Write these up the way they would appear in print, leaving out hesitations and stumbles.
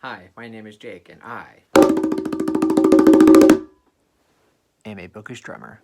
Hi, my name is Jake, and I am a bookish drummer.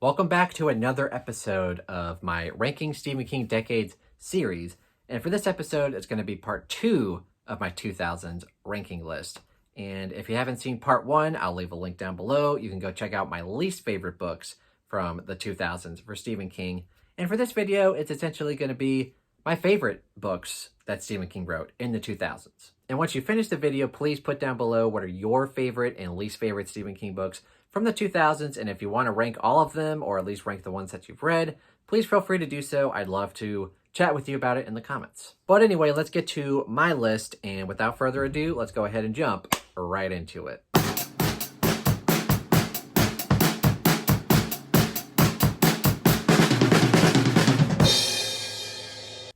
Welcome back to another episode of my Ranking Stephen King Decades series. And for this episode, it's going to be part 2 of my 2000s ranking list. And if you haven't seen part 1, I'll leave a link down below. You can go check out my least favorite books from the 2000s for Stephen King. And for this video, it's essentially going to be my favorite books that Stephen King wrote in the 2000s. And once you finish the video, please put down below what are your favorite and least favorite Stephen King books from the 2000s, and if you want to rank all of them, or at least rank the ones that you've read, please feel free to do so. I'd love to chat with you about it in the comments. But anyway, let's get to my list, and without further ado, let's go ahead and jump right into it.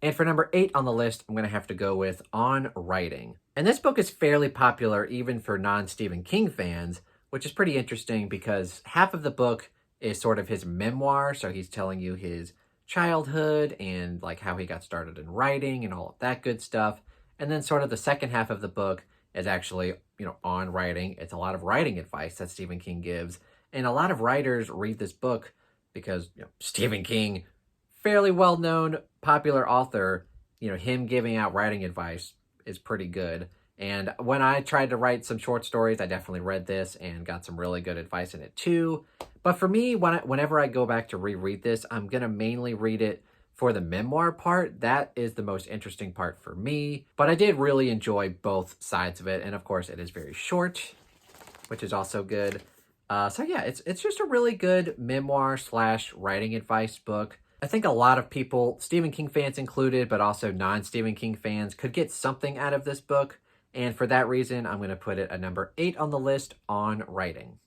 And for number 8 on the list, I'm going to have to go with On Writing. And this book is fairly popular even for non-Stephen King fans, which is pretty interesting because half of the book is sort of his memoir. So he's telling you his childhood and like how he got started in writing and all of that good stuff. And then sort of the second half of the book is actually, on writing. It's a lot of writing advice that Stephen King gives. And a lot of writers read this book because, Stephen King, fairly well-known, popular author, him giving out writing advice is pretty good. And when I tried to write some short stories, I definitely read this and got some really good advice in it too. But for me, whenever I go back to reread this, I'm going to mainly read it for the memoir part. That is the most interesting part for me. But I did really enjoy both sides of it. And of course, it is very short, which is also good. So yeah, it's just a really good memoir / writing advice book. I think a lot of people, Stephen King fans included, but also non-Stephen King fans, could get something out of this book. And for that reason, I'm going to put it at number 8 on the list, On Writing.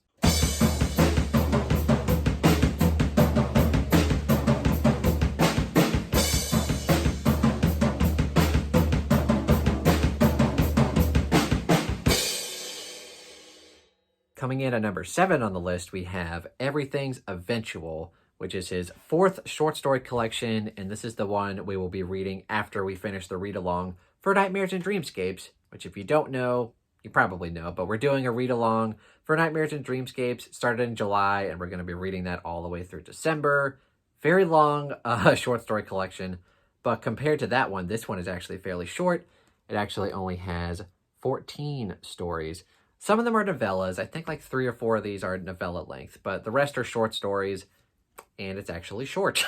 Coming in at number 7 on the list, we have Everything's Eventual, which is his 4th short story collection. And this is the one we will be reading after we finish the read-along for Nightmares and Dreamscapes, which if you don't know, you probably know, but we're doing a read-along for Nightmares and Dreamscapes. Started in July, and we're going to be reading that all the way through December. Very long short story collection, but compared to that one, this one is actually fairly short. It actually only has 14 stories. Some of them are novellas. I think like 3 or 4 of these are novella length, but the rest are short stories, and it's actually short.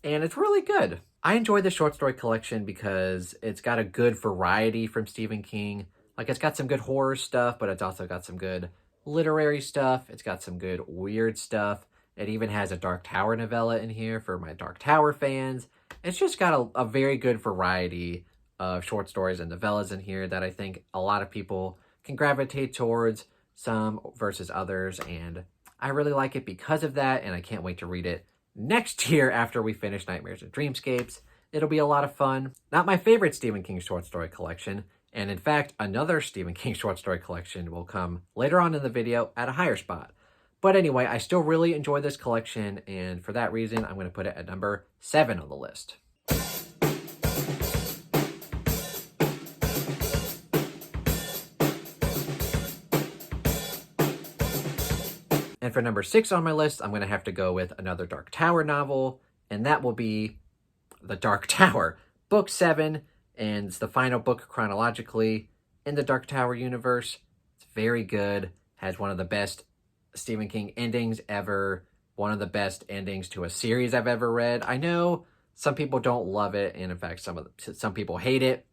And it's really good. I enjoy the short story collection because it's got a good variety from Stephen King. Like, it's got some good horror stuff, but it's also got some good literary stuff. It's got some good weird stuff. It even has a Dark Tower novella in here for my Dark Tower fans. It's just got a very good variety of short stories and novellas in here that I think a lot of people can gravitate towards, some versus others. And I really like it because of that, and I can't wait to read it next year after we finish Nightmares and Dreamscapes. It'll be a lot of fun. Not my favorite Stephen King short story collection, and in fact, another Stephen King short story collection will come later on in the video at a higher spot. But anyway, I still really enjoy this collection, and for that reason, I'm going to put it at number 7 on the list. And for number 6 on my list, I'm going to have to go with another Dark Tower novel, and that will be The Dark Tower, Book 7, and it's the final book chronologically in the Dark Tower universe. It's very good, has one of the best Stephen King endings ever, one of the best endings to a series I've ever read. I know some people don't love it, and in fact, some people hate it.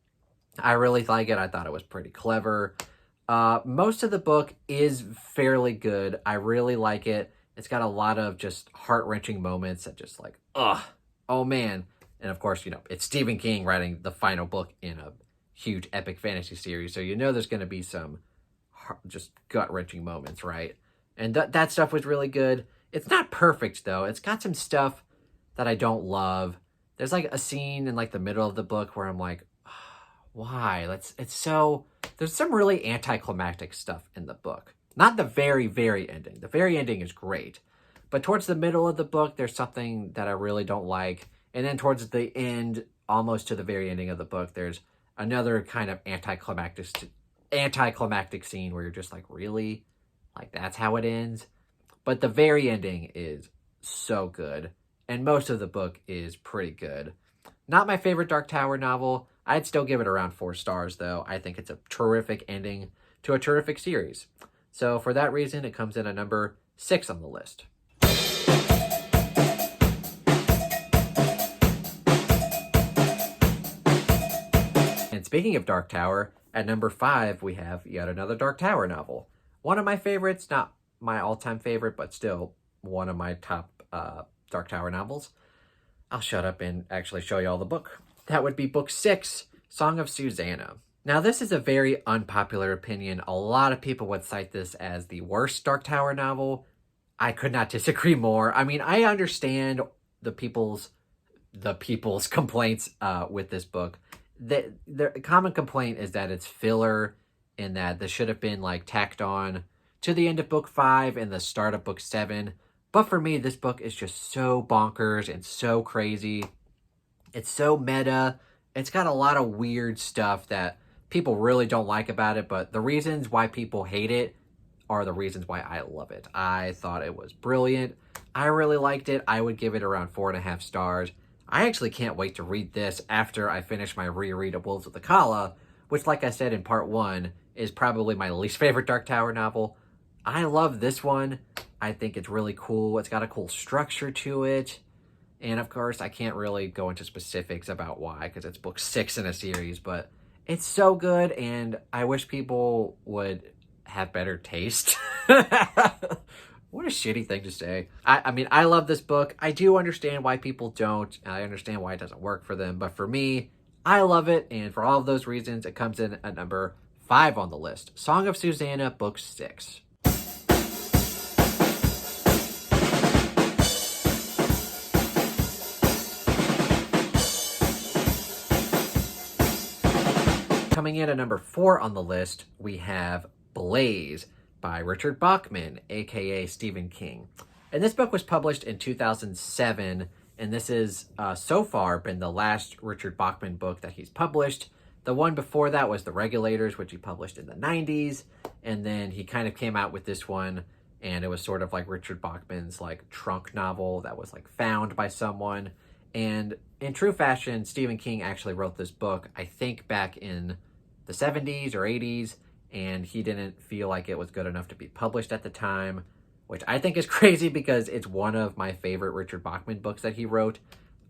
I really like it. I thought it was pretty clever. Most of the book is fairly good. I really like it. It's got a lot of just heart-wrenching moments that just like, oh man. And of course, it's Stephen King writing the final book in a huge epic fantasy series. So there's going to be some just gut-wrenching moments, right? And that stuff was really good. It's not perfect, though. It's got some stuff that I don't love. There's like a scene in like the middle of the book where I'm like, why? There's some really anticlimactic stuff in the book. Not the very, very ending. The very ending is great. But towards the middle of the book, there's something that I really don't like. And then towards the end, almost to the very ending of the book, there's another kind of anticlimactic scene where you're just like, really? Like, that's how it ends? But the very ending is so good. And most of the book is pretty good. Not my favorite Dark Tower novel. I'd still give it around 4 stars, though. I think it's a terrific ending to a terrific series. So for that reason, it comes in at number 6 on the list. And speaking of Dark Tower, at number 5, we have yet another Dark Tower novel. One of my favorites, not my all-time favorite, but still one of my top Dark Tower novels. I'll shut up and actually show you all the book. That would be book 6, Song of Susanna. Now, this is a very unpopular opinion. A lot of people would cite this as the worst Dark Tower novel. I could not disagree more. I mean, I understand the people's complaints with this book. The common complaint is that it's filler and that this should have been like tacked on to the end of book 5 and the start of book 7. But for me, this book is just so bonkers and so crazy. It's so meta. It's got a lot of weird stuff that people really don't like about it, but the reasons why people hate it are the reasons why I love it. I thought it was brilliant. I really liked it. I would give it around 4.5 stars. I actually can't wait to read this after I finish my reread of Wolves of the Kala, which, like I said in part 1, is probably my least favorite Dark Tower novel. I love this one. I think it's really cool. It's got a cool structure to it. And of course, I can't really go into specifics about why, because it's book 6 in a series, but it's so good, and I wish people would have better taste. What a shitty thing to say. I mean, I love this book. I do understand why people don't. I understand why it doesn't work for them, but for me, I love it, and for all of those reasons, it comes in at number 5 on the list. Song of Susanna, book 6. Coming in at number 4 on the list, we have Blaze by Richard Bachman, aka Stephen King. And this book was published in 2007, and this is so far been the last Richard Bachman book that he's published. The one before that was The Regulators, which he published in the 90s, and then he kind of came out with this one, and it was sort of like Richard Bachman's like trunk novel that was like found by someone. And in true fashion, Stephen King actually wrote this book, I think back in the 70s or 80s, and he didn't feel like it was good enough to be published at the time, which I think is crazy because it's one of my favorite Richard Bachman books that he wrote.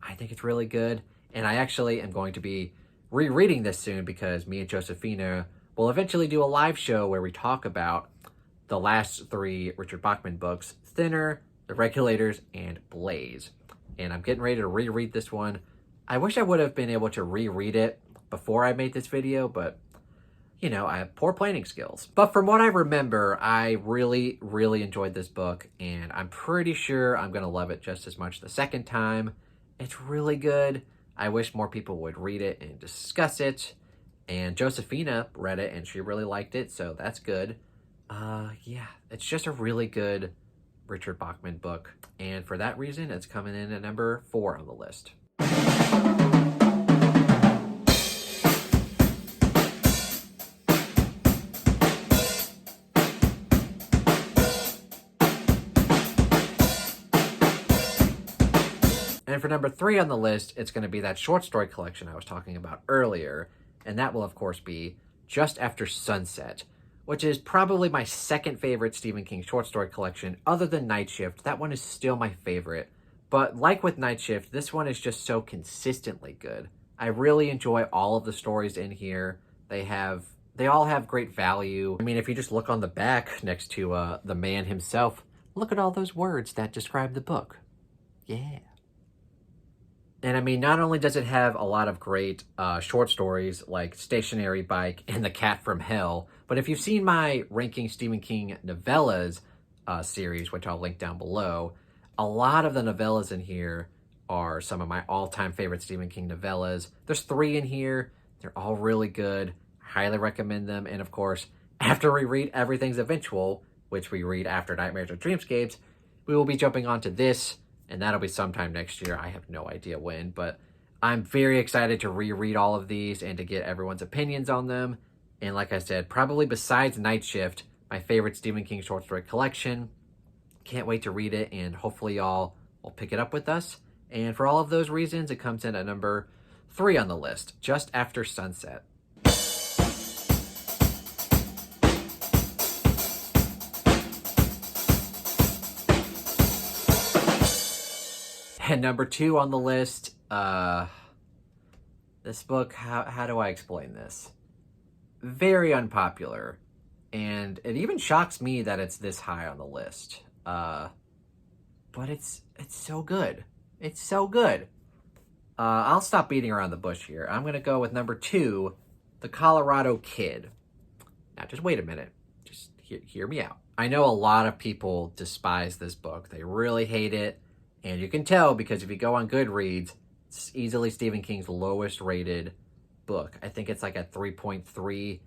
I think it's really good, and I actually am going to be rereading this soon because me and Josephina will eventually do a live show where we talk about the last 3 Richard Bachman books, Thinner, The Regulators, and Blaze. And I'm getting ready to reread this one. I wish I would have been able to reread it before I made this video, but you know, I have poor planning skills. But from what I remember, I really, really enjoyed this book, and I'm pretty sure I'm going to love it just as much the second time. It's really good. I wish more people would read it and discuss it. And Josephina read it, and she really liked it, so that's good. Yeah, it's just a really good Richard Bachman book. And for that reason, it's coming in at number 4 on the list. And for number 3 on the list, it's going to be that short story collection I was talking about earlier. And that will, of course, be Just After Sunset, which is probably my second favorite Stephen King short story collection other than Night Shift. That one is still my favorite. But like with Night Shift, this one is just so consistently good. I really enjoy all of the stories in here. They all have great value. I mean, if you just look on the back next to the man himself, look at all those words that describe the book. Yeah. And I mean, not only does it have a lot of great short stories like Stationary Bike and The Cat from Hell, but if you've seen my Ranking Stephen King Novellas series, which I'll link down below, a lot of the novellas in here are some of my all-time favorite Stephen King novellas. There's 3 in here. They're all really good. Highly recommend them. And of course, after we read Everything's Eventual, which we read after Nightmares and Dreamscapes, we will be jumping onto this, and that'll be sometime next year. I have no idea when, but I'm very excited to reread all of these and to get everyone's opinions on them. And like I said, probably besides Night Shift, my favorite Stephen King short story collection. Can't wait to read it, and hopefully y'all will pick it up with us. And for all of those reasons, it comes in at number 3 on the list, Just After Sunset. And number 2 on the list, this book, how do I explain this? Very unpopular, and it even shocks me that it's this high on the list. But it's so good. It's so good. I'll stop beating around the bush here. I'm going to go with number 2, The Colorado Kid. Now, just wait a minute. Just hear me out. I know a lot of people despise this book. They really hate it. And you can tell because if you go on Goodreads, it's easily Stephen King's lowest rated book. I think it's like a 3.3.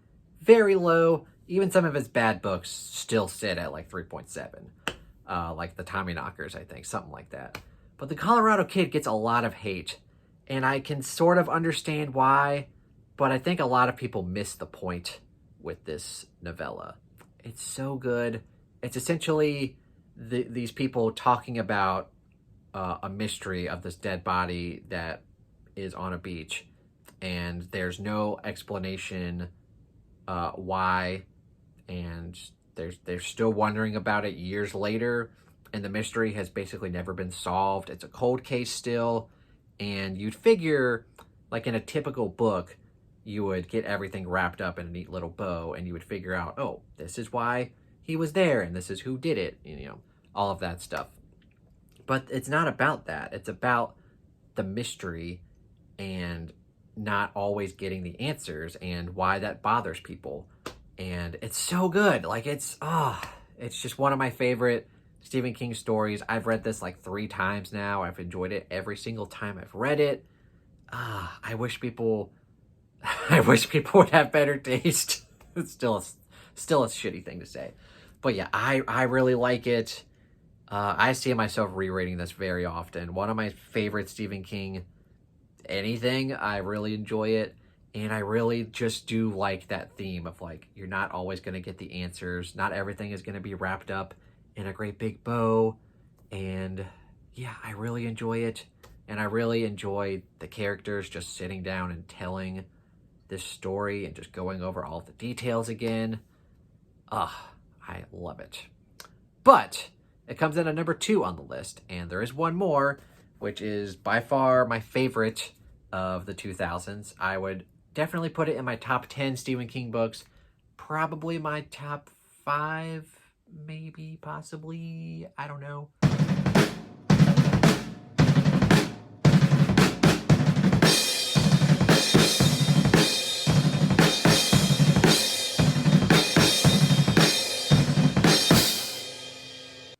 Very low. Even some of his bad books still sit at like 3.7. Like the Tommyknockers, I think. Something like that. But The Colorado Kid gets a lot of hate. And I can sort of understand why. But I think a lot of people miss the point with this novella. It's so good. It's essentially these people talking about a mystery of this dead body that is on a beach, and there's no explanation why, and they're still wondering about it years later, and the mystery has basically never been solved. It's a cold case still, and you'd figure, like in a typical book, you would get everything wrapped up in a neat little bow, and you would figure out, oh, this is why he was there, and this is who did it, you know, all of that stuff. But it's not about that. It's about the mystery and not always getting the answers and why that bothers people. And it's so good. Like, it's just one of my favorite Stephen King stories. I've read this like 3 times now. I've enjoyed it every single time I've read it. I wish people would have better taste. It's still a shitty thing to say. But yeah, I really like it. I see myself rereading this very often. One of my favorite Stephen King anything. I really enjoy it. And I really just do like that theme of like, you're not always going to get the answers. Not everything is going to be wrapped up in a great big bow. And yeah, I really enjoy it. And I really enjoy the characters just sitting down and telling this story and just going over all the details again. I love it. But it comes in at number 2 on the list, and there is one more, which is by far my favorite of the 2000s. I would definitely put it in my top 10 Stephen King books. Probably my top 5, maybe, possibly. I don't know.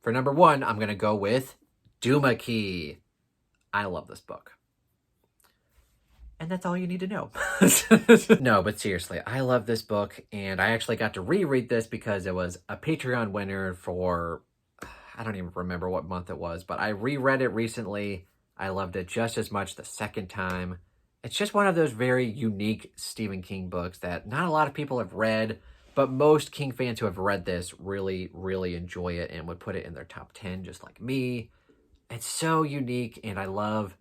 For number 1, I'm going to go with Duma Key. I love this book. And that's all you need to know. No, but seriously, I love this book. And I actually got to reread this because it was a Patreon winner for, I don't even remember what month it was, but I reread it recently. I loved it just as much the second time. It's just one of those very unique Stephen King books that not a lot of people have read, but most King fans who have read this really, really enjoy it and would put it in their top 10, just like me. It's so unique, and I love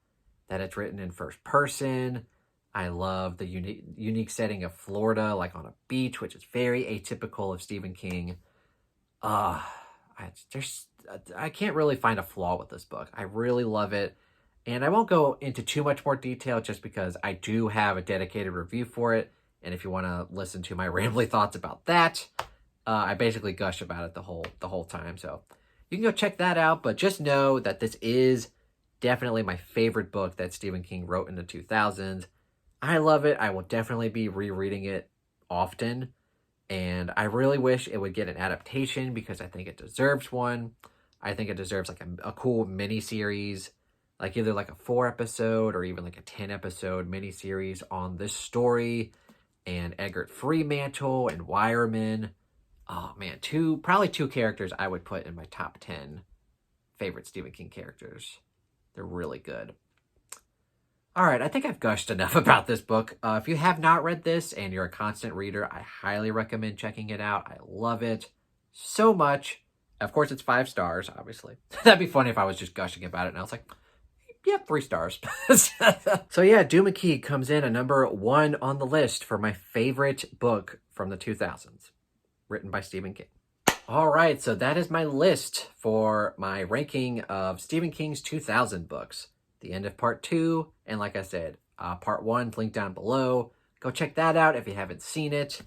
that it's written in first person. I love the unique setting of Florida, like on a beach, which is very atypical of Stephen King. I can't really find a flaw with this book. I really love it. And I won't go into too much more detail just because I do have a dedicated review for it. And if you want to listen to my rambly thoughts about that, I basically gush about it the whole time. So you can go check that out. But just know that this is definitely my favorite book that Stephen King wrote in the 2000s. I love it. I will definitely be rereading it often. And I really wish it would get an adaptation because I think it deserves one. I think it deserves like a cool mini series, like either like a 4-episode or even like a 10-episode mini series on this story and Egbert Freemantle and Wireman. Oh man, probably two characters I would put in my top 10 favorite Stephen King characters. They're really good. All right, I think I've gushed enough about this book. If you have not read this and you're a constant reader, I highly recommend checking it out. I love it so much. Of course, it's 5 stars, obviously. That'd be funny if I was just gushing about it and I was like, yep, 3 stars. So yeah, Duma Key comes in at number 1 on the list for my favorite book from the 2000s, written by Stephen King. All right, so that is my list for my ranking of Stephen King's 2000 books. The end of part 2, and like I said, part 1 linked down below. Go check that out if you haven't seen it.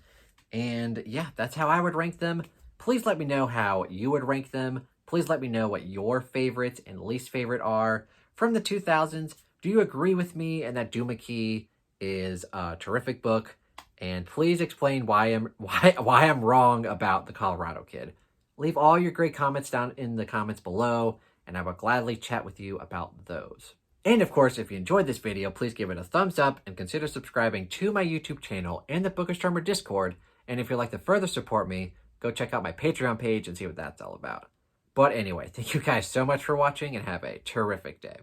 And yeah, that's how I would rank them. Please let me know how you would rank them. Please let me know what your favorites and least favorite are from the 2000s. Do you agree with me and that Duma Key is a terrific book? And please explain why I'm wrong about the Colorado Kid. Leave all your great comments down in the comments below, and I will gladly chat with you about those. And of course, if you enjoyed this video, please give it a thumbs up and consider subscribing to my YouTube channel and the Bookish Drummer Discord. And if you'd like to further support me, go check out my Patreon page and see what that's all about. But anyway, thank you guys so much for watching and have a terrific day.